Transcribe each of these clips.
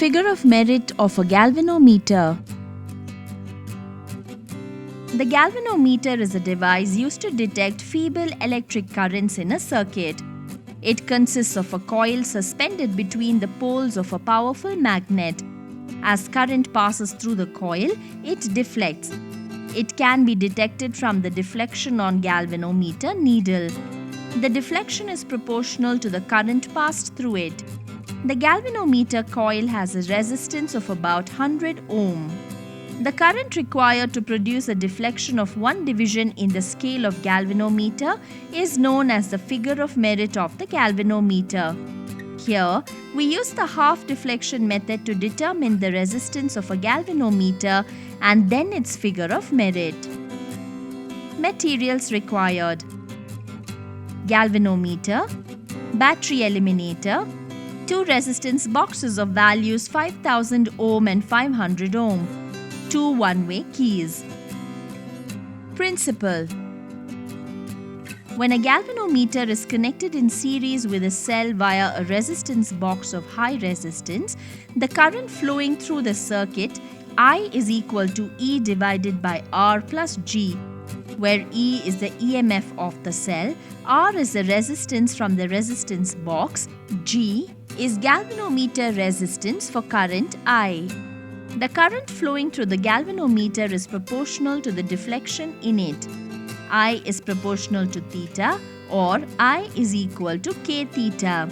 figure of merit of a galvanometer. The galvanometer is a device used to detect feeble electric currents in a circuit. It consists of a coil suspended between the poles of a powerful magnet. As current passes through the coil, it deflects. It can be detected from the deflection on galvanometer needle. The deflection is proportional to the current passed through it. The galvanometer coil has a resistance of about 100 ohm. The current required to produce a deflection of one division in the scale of galvanometer is known as the figure of merit of the galvanometer. Here, we use the half deflection method to determine the resistance of a galvanometer and then its figure of merit. Materials required: galvanometer, battery eliminator, 2 resistance boxes of values 5000 ohm and 500 ohm, 2 one-way keys. Principle: when a galvanometer is connected in series with a cell via a resistance box of high resistance, the current flowing through the circuit I is equal to E divided by R plus G, where E is the EMF of the cell, R is the resistance from the resistance box, G is galvanometer resistance for current I. The current flowing through the galvanometer is proportional to the deflection in it. I is proportional to theta, or I is equal to K theta.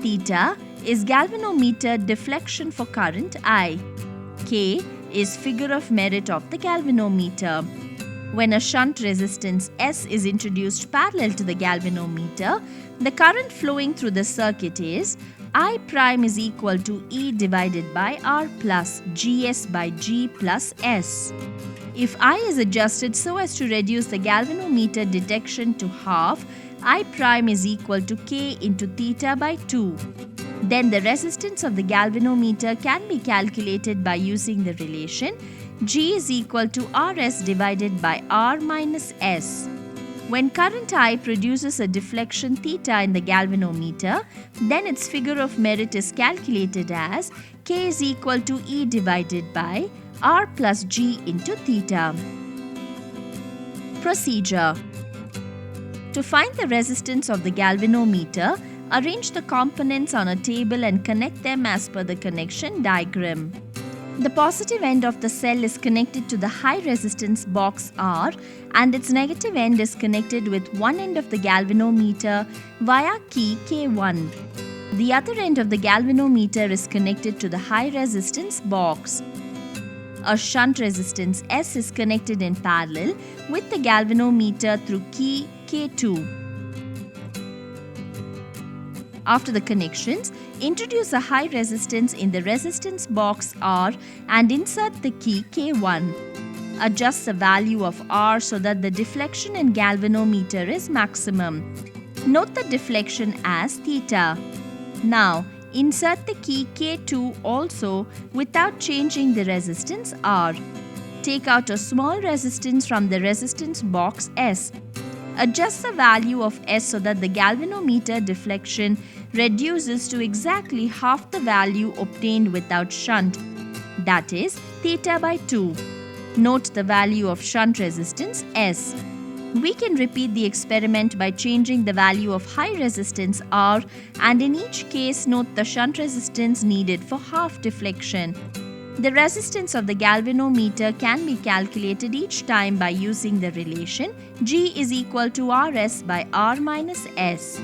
Theta is galvanometer deflection for current I. K is figure of merit of the galvanometer. When a shunt resistance S is introduced parallel to the galvanometer, the current flowing through the circuit is I prime is equal to E divided by R plus GS by G plus S. If I is adjusted so as to reduce the galvanometer detection to half, I prime is equal to K into theta by 2. Then the resistance of the galvanometer can be calculated by using the relation G is equal to Rs divided by R minus S. When current I produces a deflection theta in the galvanometer, then its figure of merit is calculated as K is equal to E divided by R plus G into theta. Procedure: to find the resistance of the galvanometer, arrange the components on a table and connect them as per the connection diagram. The positive end of the cell is connected to the high resistance box R and its negative end is connected with one end of the galvanometer via key K1. The other end of the galvanometer is connected to the high resistance box. A shunt resistance S is connected in parallel with the galvanometer through key K2. After the connections, introduce a high resistance in the resistance box R and insert the key K1. Adjust the value of R so that the deflection in galvanometer is maximum. Note the deflection as theta. Now, insert the key K2 also without changing the resistance R. Take out a small resistance from the resistance box S. Adjust the value of S so that the galvanometer deflection reduces to exactly half the value obtained without shunt, that is theta by 2. Note the value of shunt resistance S. We can repeat the experiment by changing the value of high resistance R and in each case note the shunt resistance needed for half deflection. The resistance of the galvanometer can be calculated each time by using the relation G is equal to Rs by R minus S.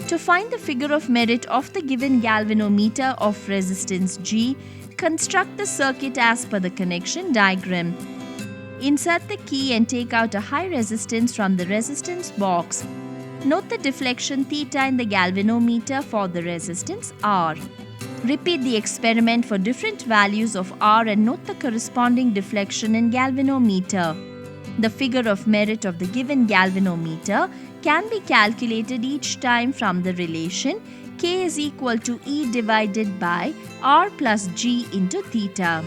To find the figure of merit of the given galvanometer of resistance G, construct the circuit as per the connection diagram. Insert the key and take out a high resistance from the resistance box. Note the deflection theta in the galvanometer for the resistance R. Repeat the experiment for different values of R and note the corresponding deflection in galvanometer. The figure of merit of the given galvanometer can be calculated each time from the relation K is equal to E divided by R plus G into theta.